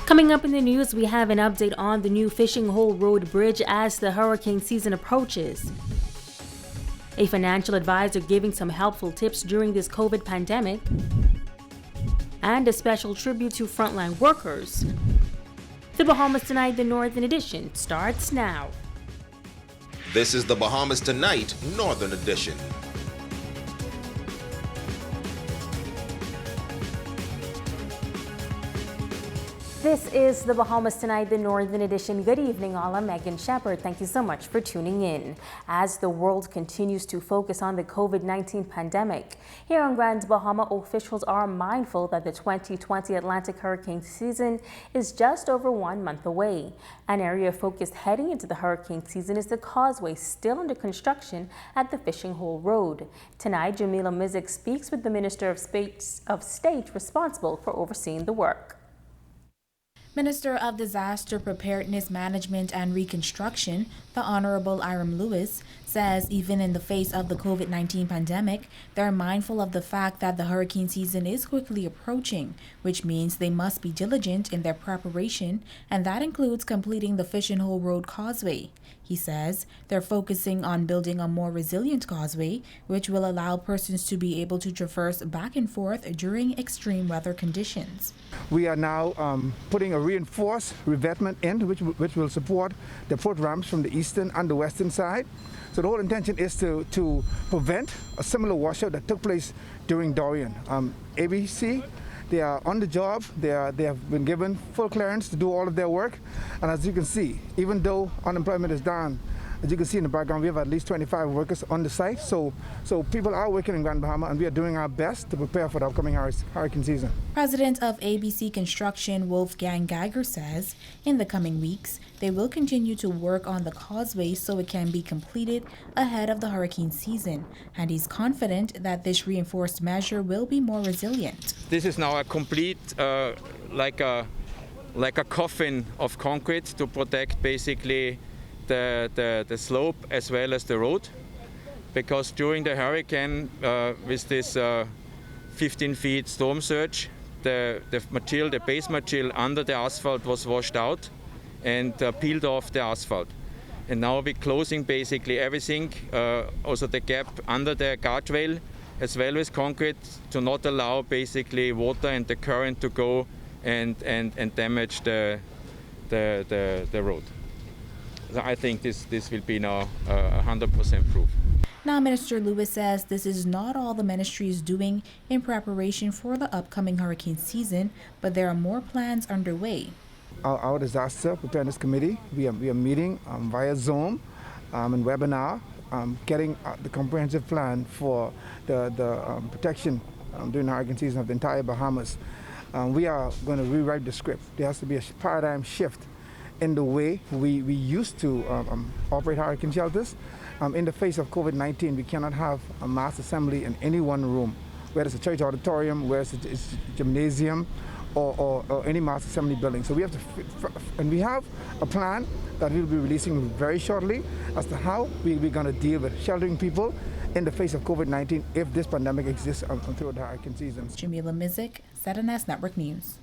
Coming up in the news, we have an update on the new Fishing Hole Road Bridge as the hurricane season approaches. A financial advisor giving some helpful tips during this COVID pandemic. And a special tribute to frontline workers. The Bahamas Tonight, the Northern Edition, starts now. This is the Bahamas Tonight, Northern Edition. This is the Bahamas Tonight, the Northern Edition. Good evening, all. I'm Megan Shepard. Thank you so much for tuning in. As the world continues to focus on the COVID-19 pandemic, here on Grand Bahama, officials are mindful that the 2020 Atlantic hurricane season is just over 1 month away. An area of focus heading into the hurricane season is the Causeway, still under construction at the Fishing Hole Road. Tonight, Jamila Mizik speaks with the Minister of State responsible for overseeing the work. Minister of Disaster Preparedness Management and Reconstruction, the Honorable Iram Lewis, says even in the face of the COVID-19 pandemic, they're mindful of the fact that the hurricane season is quickly approaching, which means they must be diligent in their preparation, and that includes completing the Fishing Hole Road Causeway. He says they're focusing on building a more resilient causeway, which will allow persons to be able to traverse back and forth during extreme weather conditions. We are now putting a reinforced revetment in, which will support the foot ramps from the eastern and the western side. So the whole intention is to prevent a similar washout that took place during Dorian. ABC, they are on the job. They have been given full clearance to do all of their work. And as you can see, even though unemployment is down, as you can see in the background, we have at least 25 workers on the site. So people are working in Grand Bahama, and we are doing our best to prepare for the upcoming hurricane season. President of ABC Construction, Wolfgang Geiger, says in the coming weeks, they will continue to work on the causeway so it can be completed ahead of the hurricane season. And he's confident that this reinforced measure will be more resilient. This is now a complete, like a coffin of concrete to protect basically the slope as well as the road, because during the hurricane with this 15 feet storm surge, the base material under the asphalt was washed out and peeled off the asphalt. And now we're closing basically everything, also the gap under the guardrail as well as concrete, to not allow basically water and the current to go and damage the road. I think this will be now 100% proof. Now, Minister Lewis says this is not all the ministry is doing in preparation for the upcoming hurricane season, but there are more plans underway. Our disaster preparedness committee, we are meeting via Zoom and webinar, getting the comprehensive plan for the protection during the hurricane season of the entire Bahamas. We are going to rewrite the script. There has to be a paradigm shift in the way we used to operate hurricane shelters. In the face of COVID-19, we cannot have a mass assembly in any one room, whether it's a church auditorium, whether it's a gymnasium, or any mass assembly building. So we have to, and we have a plan that we'll be releasing very shortly as to how we're going to deal with sheltering people in the face of COVID-19 if this pandemic exists throughout the hurricane seasons. Jamila Mizik, ZNS Network News.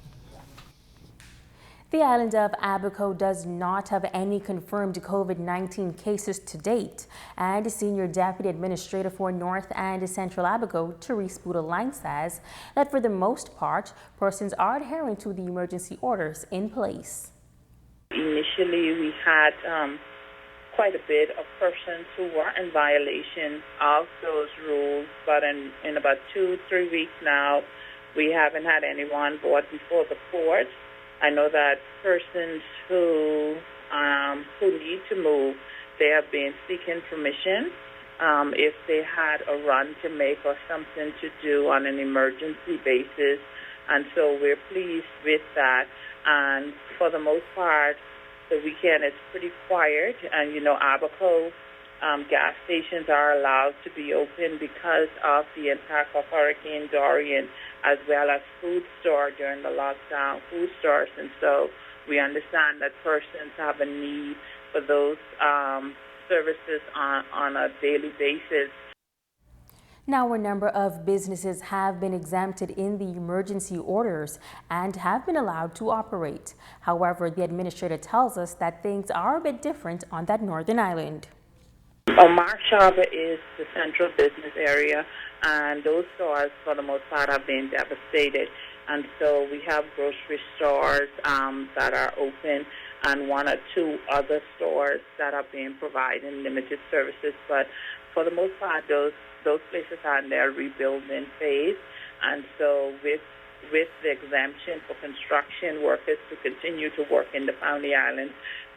The island of Abaco does not have any confirmed COVID-19 cases to date, and Senior Deputy Administrator for North and Central Abaco, Therese Budalang, says that for the most part, persons are adhering to the emergency orders in place. Initially, we had quite a bit of persons who were in violation of those rules, but in about 2-3 weeks now, we haven't had anyone brought before the court. I know that persons who need to move, they have been seeking permission if they had a run to make or something to do on an emergency basis. And so we're pleased with that. And for the most part, the weekend is pretty quiet. And, Abaco gas stations are allowed to be open because of the impact of Hurricane Dorian, as well as food store during the lockdown, food stores. And so we understand that persons have a need for those services on a daily basis. Now, a number of businesses have been exempted in the emergency orders and have been allowed to operate. However, the administrator tells us that things are a bit different on that northern island. Mark Harbor is the central business area, and those stores, for the most part, have been devastated. And so we have grocery stores that are open, and one or two other stores that are being providing limited services. But for the most part, those places are in their rebuilding phase. And so with the exemption for construction workers to continue to work in the Foundry Islands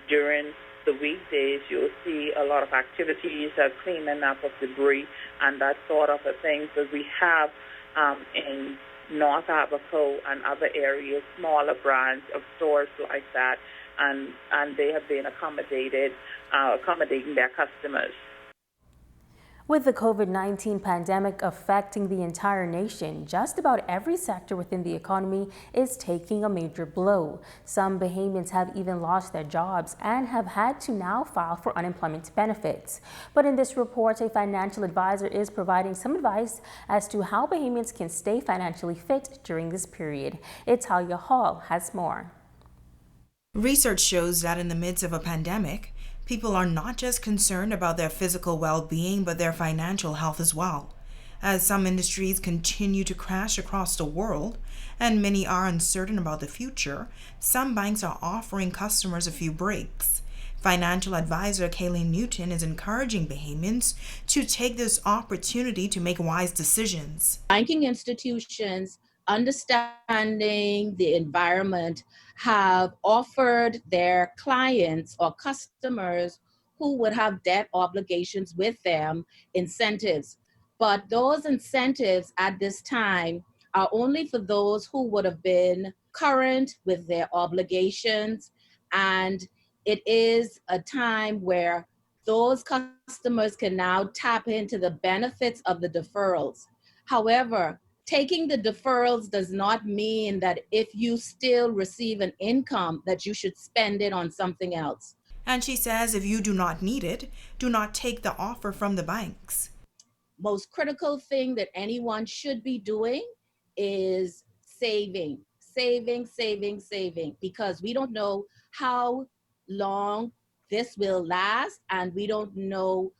during the weekdays, you'll see a lot of activities, cleaning up of debris and that sort of a thing. So we have in North Abaco and other areas smaller brands of stores like that, and they have been accommodating their customers. With the COVID-19 pandemic affecting the entire nation, just about every sector within the economy is taking a major blow. Some Bahamians have even lost their jobs and have had to now file for unemployment benefits. But in this report, a financial advisor is providing some advice as to how Bahamians can stay financially fit during this period. Italia Hall has more. Research shows that in the midst of a pandemic, people are not just concerned about their physical well-being, but their financial health as well. As some industries continue to crash across the world, and many are uncertain about the future, some banks are offering customers a few breaks. Financial advisor Kayleen Newton is encouraging Bahamians to take this opportunity to make wise decisions. Banking institutions, understanding the environment, have offered their clients or customers who would have debt obligations with them incentives. But those incentives at this time are only for those who would have been current with their obligations, and it is a time where those customers can now tap into the benefits of the deferrals. However, taking the deferrals does not mean that if you still receive an income that you should spend it on something else. And she says if you do not need it, do not take the offer from the banks. Most critical thing that anyone should be doing is saving, because we don't know how long this will last, and we don't know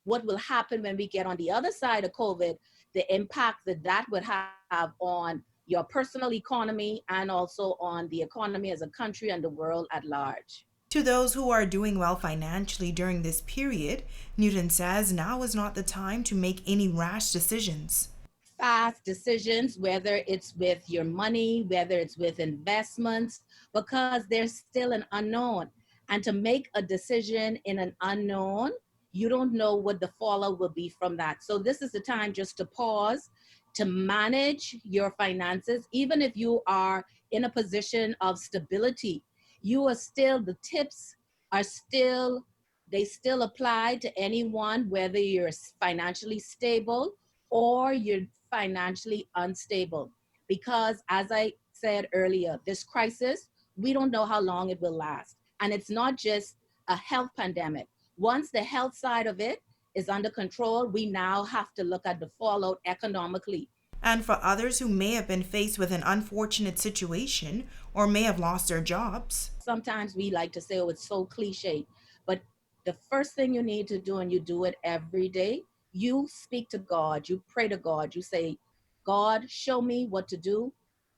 what will happen when we get on the other side of COVID, the impact that would have on your personal economy and also on the economy as a country and the world at large. To those who are doing well financially during this period, Newton says now is not the time to make any rash decisions. Fast decisions, whether it's with your money, whether it's with investments, because there's still an unknown. And to make a decision in an unknown, you don't know what the fallout will be from that. So this is the time just to pause, to manage your finances. Even if you are in a position of stability, you are still, the tips are still, they still apply to anyone, whether you're financially stable or you're financially unstable. Because as I said earlier, this crisis, we don't know how long it will last. And it's not just a health pandemic. Once the health side of it is under control, we now have to look at the fallout economically. And for others who may have been faced with an unfortunate situation or may have lost their jobs. Sometimes we like to say, oh, it's so cliche, but the first thing you need to do, and you do it every day, you speak to God, you pray to God, you say, God, show me what to do,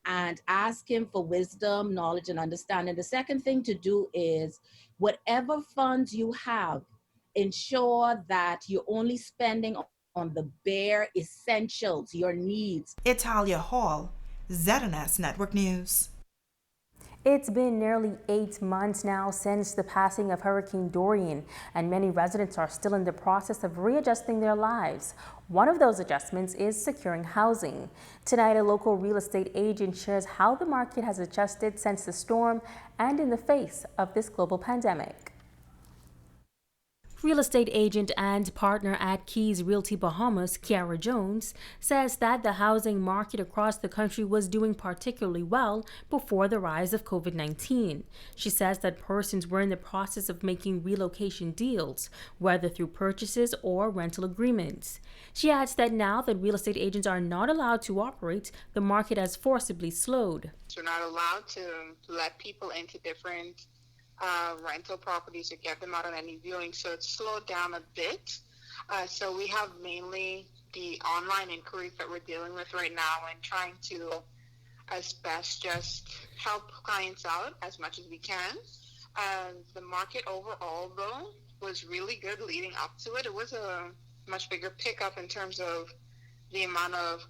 and ask him for wisdom, knowledge, and understanding. The second thing to do is whatever funds you have, ensure that you're only spending on the bare essentials, your needs. Italia Hall, ZNS Network News. It's been nearly 8 months now since the passing of Hurricane Dorian, and many residents are still in the process of readjusting their lives. One of those adjustments is securing housing. Tonight, a local real estate agent shares how the market has adjusted since the storm and in the face of this global pandemic. Real estate agent and partner at Keys Realty Bahamas, Kiara Jones, says that the housing market across the country was doing particularly well before the rise of COVID-19. She says that persons were in the process of making relocation deals, whether through purchases or rental agreements. She adds that now that real estate agents are not allowed to operate, the market has forcibly slowed. We're not allowed to let people into different rental properties or get them out on any viewing, so it's slowed down a bit. So we have mainly the online inquiries that we're dealing with right now and trying to, as best, just help clients out as much as we can. The market overall, though, was really good leading up to it. It was a much bigger pickup in terms of the amount of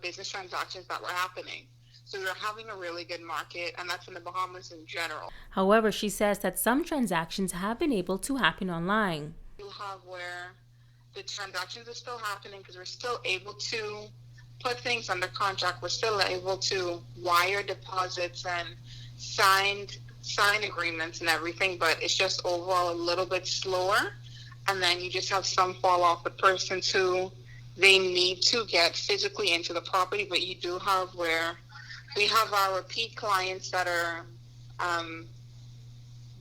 business transactions that were happening. So we're having a really good market, and that's in the Bahamas in general. However, she says that some transactions have been able to happen online. You have where the transactions are still happening because we're still able to put things under contract. We're still able to wire deposits and sign agreements and everything, but it's just overall a little bit slower. And then you just have some fall off with persons who they need to get physically into the property, but you do have where we have our repeat clients that are,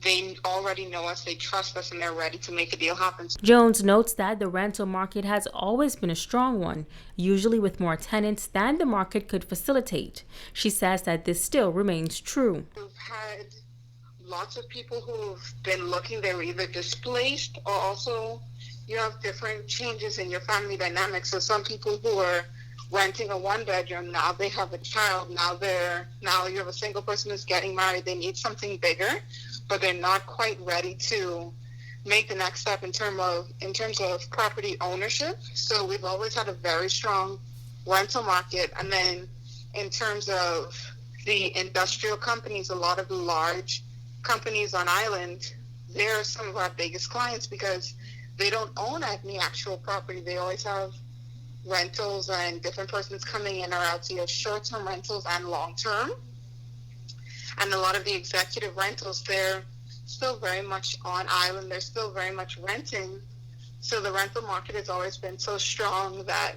they already know us, they trust us, and they're ready to make a deal happen. Jones notes that the rental market has always been a strong one, usually with more tenants than the market could facilitate. She says that this still remains true. We've had lots of people who've been looking, they're either displaced or also you have different changes in your family dynamics. So some people who are renting a one-bedroom, now they have a child, now you have a single person who's getting married, they need something bigger, but they're not quite ready to make the next step in terms of property ownership. So we've always had a very strong rental market. And then in terms of the industrial companies, a lot of the large companies on island, they're some of our biggest clients because they don't own any actual property. They always have rentals and different persons coming in or out. So you have short-term rentals and long-term. And a lot of the executive rentals, they're still very much on island. They're still very much renting. So the rental market has always been so strong that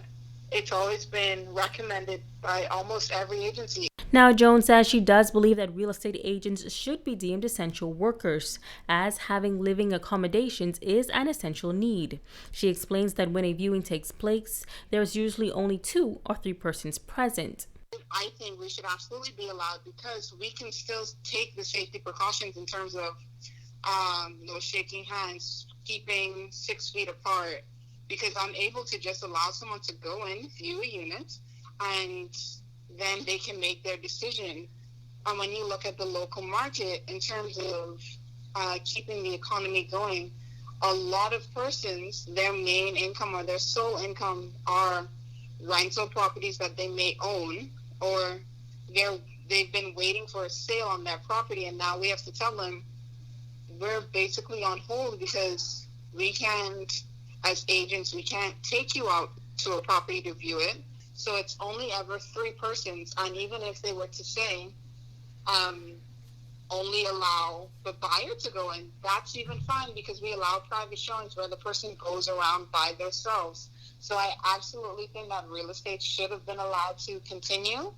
it's always been recommended by almost every agency. Now, Jones says she does believe that real estate agents should be deemed essential workers, as having living accommodations is an essential need. She explains that when a viewing takes place, there's usually only 2 or 3 persons present. I think we should absolutely be allowed because we can still take the safety precautions in terms of no shaking hands, keeping 6 feet apart, because I'm able to just allow someone to go in, view a unit, and then they can make their decision. And when you look at the local market in terms of keeping the economy going, a lot of persons, their main income or their sole income are rental properties that they may own, or they've been waiting for a sale on their property, and now we have to tell them we're basically on hold because we can't, as agents, we can't take you out to a property to view it. So it's only ever 3 persons, and even if they were to say only allow the buyer to go in, that's even fine because we allow private showings where the person goes around by themselves. So I absolutely think that real estate should have been allowed to continue.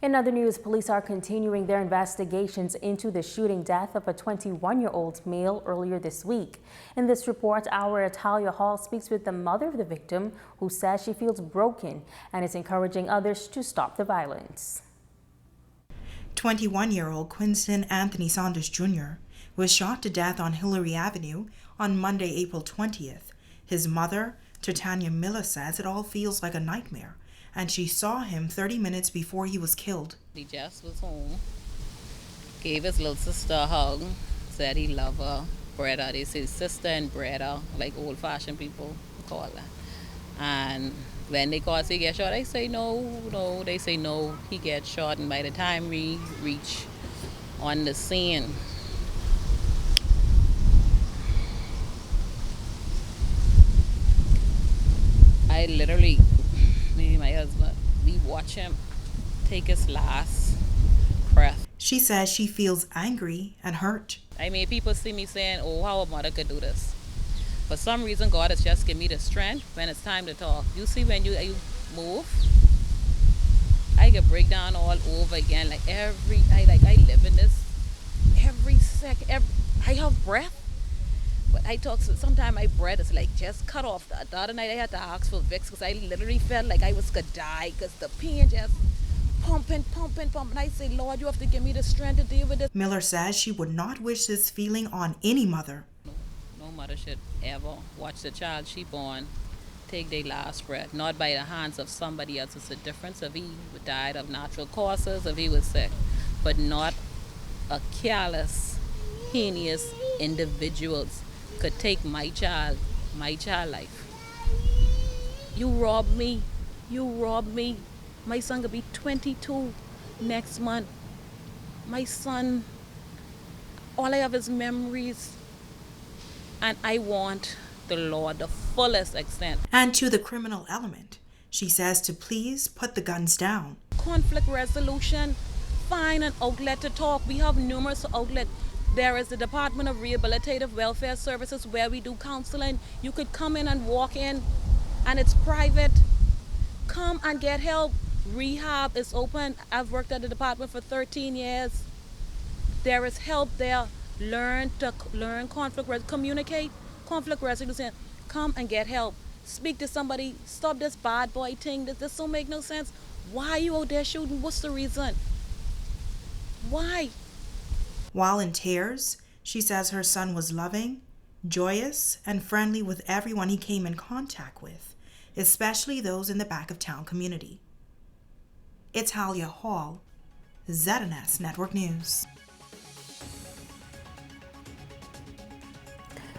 In other news, police are continuing their investigations into the shooting death of a 21-year-old male earlier this week. In this report, our Atalia Hall speaks with the mother of the victim, who says she feels broken and is encouraging others to stop the violence. 21-year-old Quinston Anthony Saunders Jr. was shot to death on Hillary Avenue on Monday, April 20th. His mother, Titania Miller, says it all feels like a nightmare, and she saw him 30 minutes before he was killed. He just was home, gave his little sister a hug, said he loved her. Brother, they say sister and brother, like old-fashioned people call that. And when they call, say get shot, I say no, they say no, he gets shot. And by the time we reach on the scene, I literally, me and my husband, we watch him take his last breath. She says she feels angry and hurt. I mean, people see me saying, oh, how a mother could do this. For some reason, God has just given me the strength when it's time to talk. You see, when you move, I get break down all over again. Like I live in this every second. I have breath, but I talk. Sometimes my breath is like just cut off. The other night I had to ask for Vicks because I literally felt like I was gonna die because the pain just pumping. And I say, Lord, you have to give me the strength to deal with this. Miller says she would not wish this feeling on any mother. No mother should ever watch the child she born take their last breath, not by the hands of somebody else. It's a difference if he died of natural causes, if he was sick, but not a careless, heinous individuals could take my child life. You robbed me. My son could be 22 next month. My son, all I have is memories, and I want the law the fullest extent. And to the criminal element, she says to please put the guns down. Conflict resolution, find an outlet to talk. We have numerous outlets. There is the Department of Rehabilitative Welfare Services where we do counseling. You could come in and walk in, and it's private. Come and get help. Rehab is open. I've worked at the department for 13 years. There is help there. Learn conflict, communicate, conflict resolution. Come and get help. Speak to somebody. Stop this bad boy thing. This don't make no sense. Why are you out there shooting? What's the reason? Why? While in tears, she says her son was loving, joyous, and friendly with everyone he came in contact with, especially those in the back of town community. It's Halia Hall, ZNS Network News.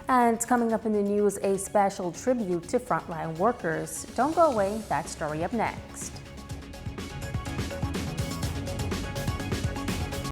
And coming up in the news, a special tribute to frontline workers. Don't go away, that story up next.